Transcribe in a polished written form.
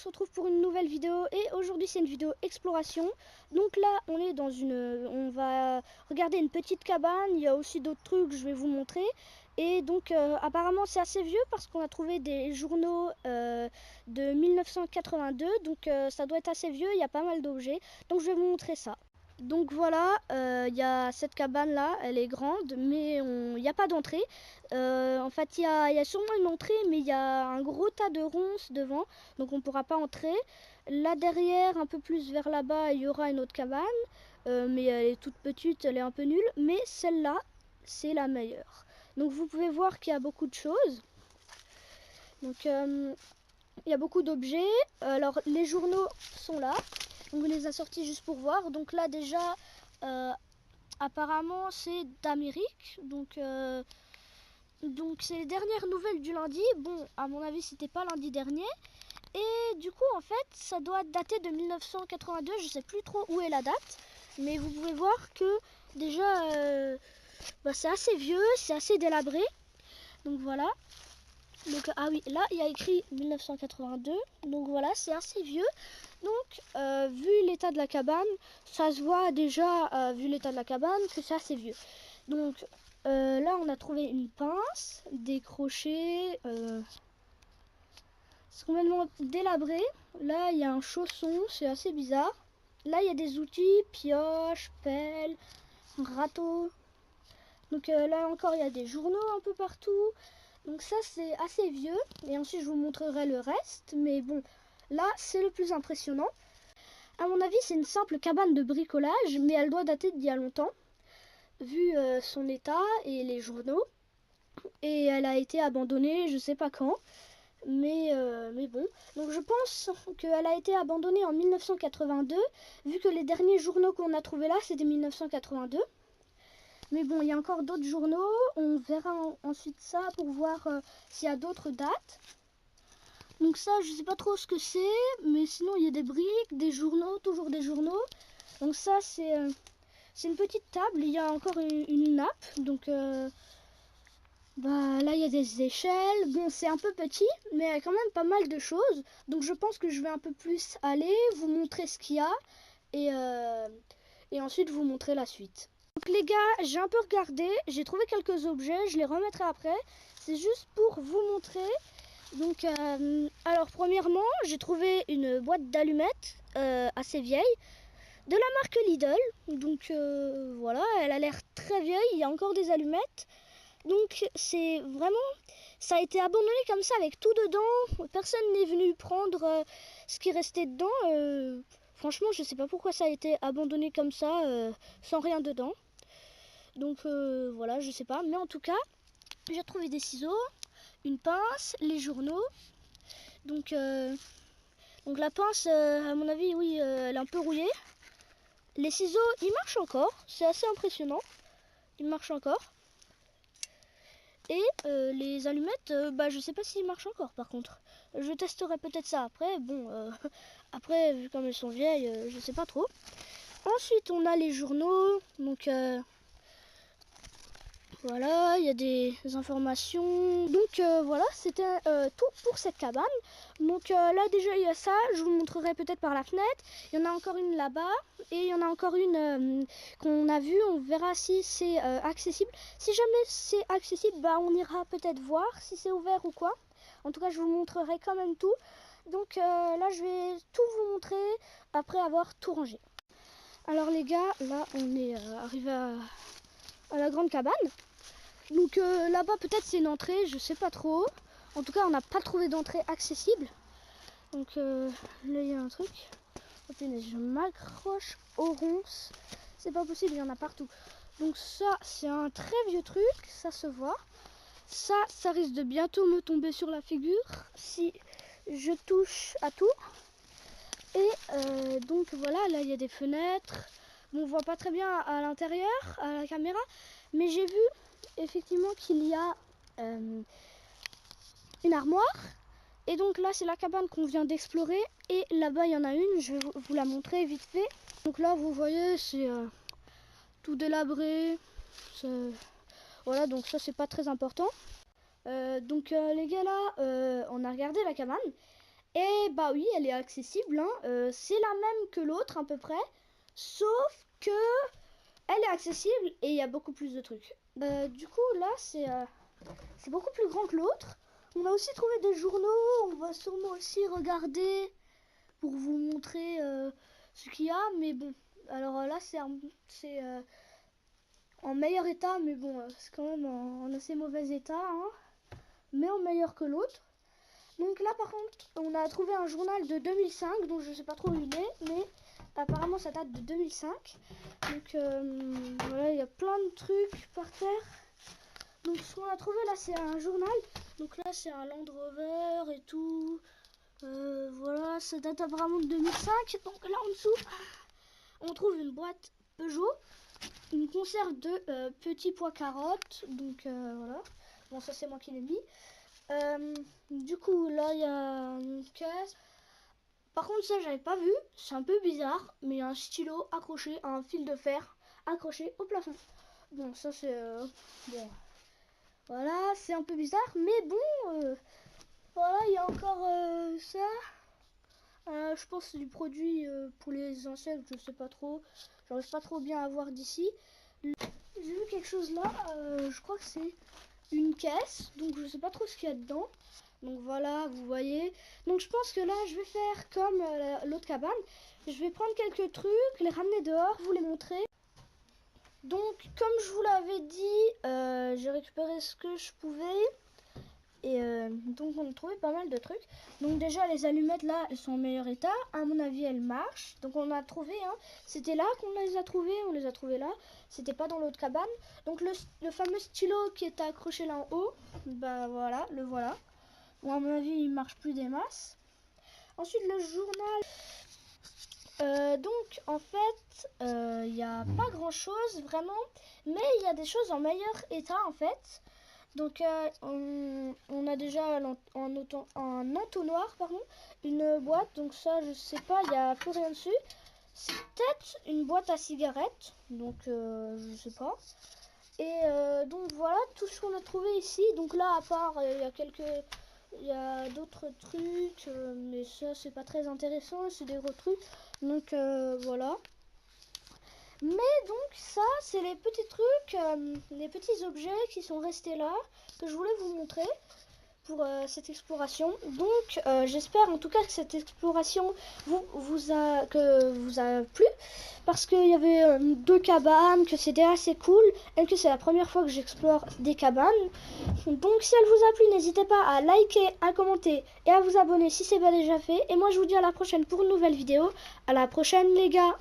se retrouve pour une nouvelle vidéo et aujourd'hui c'est une vidéo exploration. Donc là on va regarder une petite cabane, il y a aussi d'autres trucs que je vais vous montrer. Et donc apparemment c'est assez vieux parce qu'on a trouvé des journaux de 1982, donc ça doit être assez vieux, il y a pas mal d'objets. Donc je vais vous montrer ça. Donc voilà, il y a cette cabane là, elle est grande, mais il n'y a pas d'entrée. En fait, il y a sûrement une entrée, mais il y a un gros tas de ronces devant, donc on ne pourra pas entrer. Là derrière, un peu plus vers là-bas, il y aura une autre cabane, mais elle est toute petite, elle est un peu nulle. Mais celle-là, c'est la meilleure. Donc vous pouvez voir qu'il y a beaucoup de choses. Donc il y a beaucoup d'objets. Alors les journaux sont là. On vous les a sortis juste pour voir. Donc là déjà, apparemment c'est d'Amérique. Donc c'est les dernières nouvelles du lundi. Bon, à mon avis c'était pas lundi dernier. Et du coup en fait ça doit dater de 1982. Je sais plus trop où est la date. Mais vous pouvez voir que déjà c'est assez vieux, c'est assez délabré. Donc voilà. Donc ah oui, là il y a écrit 1982. Donc voilà, c'est assez vieux. Donc vu l'état de la cabane, ça se voit déjà, vu l'état de la cabane, que c'est assez vieux. Donc là on a trouvé une pince, des crochets, c'est complètement délabré. Là il y a un chausson, c'est assez bizarre. Là il y a des outils, pioche, pelle, râteau. Donc là encore il y a des journaux un peu partout. Donc ça c'est assez vieux et ensuite je vous montrerai le reste, mais bon, là c'est le plus impressionnant. À mon avis c'est une simple cabane de bricolage, mais elle doit dater d'il y a longtemps, vu son état et les journaux. Et elle a été abandonnée je sais pas quand, mais bon. Donc je pense qu'elle a été abandonnée en 1982, vu que les derniers journaux qu'on a trouvés là c'était 1982. Mais bon, il y a encore d'autres journaux. On verra ensuite ça pour voir s'il y a d'autres dates. Donc ça, je sais pas trop ce que c'est. Mais sinon, il y a des briques, des journaux, toujours des journaux. Donc ça, c'est une petite table. Il y a encore une nappe. Donc là, il y a des échelles. Bon, c'est un peu petit, mais il y a quand même pas mal de choses. Donc je pense que je vais un peu plus aller, vous montrer ce qu'il y a. Et ensuite, vous montrer la suite. Donc les gars, j'ai un peu regardé, j'ai trouvé quelques objets, je les remettrai après. C'est juste pour vous montrer. Donc, alors premièrement, j'ai trouvé une boîte d'allumettes assez vieille, de la marque Lidl. Donc voilà, elle a l'air très vieille, il y a encore des allumettes. Donc c'est vraiment, ça a été abandonné comme ça avec tout dedans. Personne n'est venu prendre ce qui restait dedans. Franchement, je sais pas pourquoi ça a été abandonné comme ça, sans rien dedans. Donc voilà, je sais pas. Mais en tout cas, j'ai trouvé des ciseaux, une pince, les journaux. Donc la pince, à mon avis, oui, elle est un peu rouillée. Les ciseaux, ils marchent encore. C'est assez impressionnant. Ils marchent encore. Et les allumettes, je sais pas s'ils marchent encore par contre. Je testerai peut-être ça après. Bon, après, vu comme elles sont vieilles, je sais pas trop. Ensuite, on a les journaux. Donc voilà, il y a des informations. Donc voilà, c'était tout pour cette cabane. Donc là déjà il y a ça, je vous montrerai peut-être par la fenêtre. Il y en a encore une là-bas et il y en a encore une qu'on a vue. On verra si c'est accessible. Si jamais c'est accessible, on ira peut-être voir si c'est ouvert ou quoi. En tout cas, je vous montrerai quand même tout. Donc là, je vais tout vous montrer après avoir tout rangé. Alors les gars, là on est arrivé à la grande cabane. Donc là-bas peut-être c'est une entrée, je sais pas trop. En tout cas on n'a pas trouvé d'entrée accessible. Donc là il y a un truc. Oh punaise, je m'accroche aux ronces. C'est pas possible, il y en a partout. Donc ça c'est un très vieux truc, ça se voit. Ça risque de bientôt me tomber sur la figure si je touche à tout. Et donc voilà, là il y a des fenêtres. Bon, on voit pas très bien à l'intérieur, à la caméra. Mais j'ai vu effectivement qu'il y a une armoire. Et donc là c'est la cabane qu'on vient d'explorer. Et là-bas il y en a une, je vais vous la montrer vite fait. Donc là vous voyez c'est tout délabré. Voilà, donc ça c'est pas très important. Donc les gars là on a regardé la cabane. Et bah oui, elle est accessible, hein. C'est la même que l'autre à peu près, sauf que elle est accessible et il y a beaucoup plus de trucs. Du coup là c'est beaucoup plus grand que l'autre. On a aussi trouvé des journaux, on va sûrement aussi regarder pour vous montrer ce qu'il y a. Mais bon, alors là c'est en meilleur état, mais bon c'est quand même en assez mauvais état, hein, mais en meilleur que l'autre. Donc là par contre on a trouvé un journal de 2005, donc je sais pas trop où il est, mais apparemment ça date de 2005. Donc voilà, il y a plein de trucs par terre. Donc ce qu'on a trouvé là c'est un journal. Donc là c'est un Land Rover et tout. Voilà, ça date apparemment de 2005. Donc là en dessous on trouve une boîte Peugeot, une conserve de petits pois carottes. Donc voilà, bon ça c'est moi qui l'ai mis. Du coup là il y a une caisse. Par contre ça j'avais pas vu, c'est un peu bizarre, mais il y a un stylo accroché à un fil de fer accroché au plafond. Bon ça c'est bon, voilà, c'est un peu bizarre, mais bon voilà, il y a encore ça. Je pense que c'est du produit pour les insectes, je sais pas trop, j'arrive pas trop bien à voir d'ici. J'ai vu quelque chose là, je crois que c'est une caisse, donc je sais pas trop ce qu'il y a dedans. Donc voilà, vous voyez. Donc je pense que là, je vais faire comme l'autre cabane. Je vais prendre quelques trucs, les ramener dehors, vous les montrer. Donc comme je vous l'avais dit, j'ai récupéré ce que je pouvais. Et donc on a trouvé pas mal de trucs. Donc déjà les allumettes là, elles sont en meilleur état. À mon avis, elles marchent. Donc on a trouvé, hein. C'était là qu'on les a trouvées. On les a trouvées là. C'était pas dans l'autre cabane. Donc le fameux stylo qui était accroché là en haut, bah voilà, le voilà. Bon, à mon avis, il marche plus des masses. Ensuite, le journal. Donc, en fait, il n'y a pas grand-chose, vraiment. Mais il y a des choses en meilleur état, en fait. Donc, on a déjà un entonnoir, pardon, une boîte. Donc ça, je sais pas, il n'y a plus rien dessus. C'est peut-être une boîte à cigarettes. Donc, je sais pas. Et donc, voilà tout ce qu'on a trouvé ici. Donc là, à part, il y a d'autres trucs, mais ça c'est pas très intéressant, c'est des gros trucs. Donc voilà. Mais donc ça c'est les petits trucs, les petits objets qui sont restés là, que je voulais vous montrer pour cette exploration. Donc j'espère en tout cas que cette exploration vous a plu, parce qu'il y avait 2 cabanes, que c'était assez cool et que c'est la première fois que j'explore des cabanes. Donc si elle vous a plu, n'hésitez pas à liker, à commenter et à vous abonner si c'est pas déjà fait. Et moi je vous dis à la prochaine pour une nouvelle vidéo. À la prochaine les gars.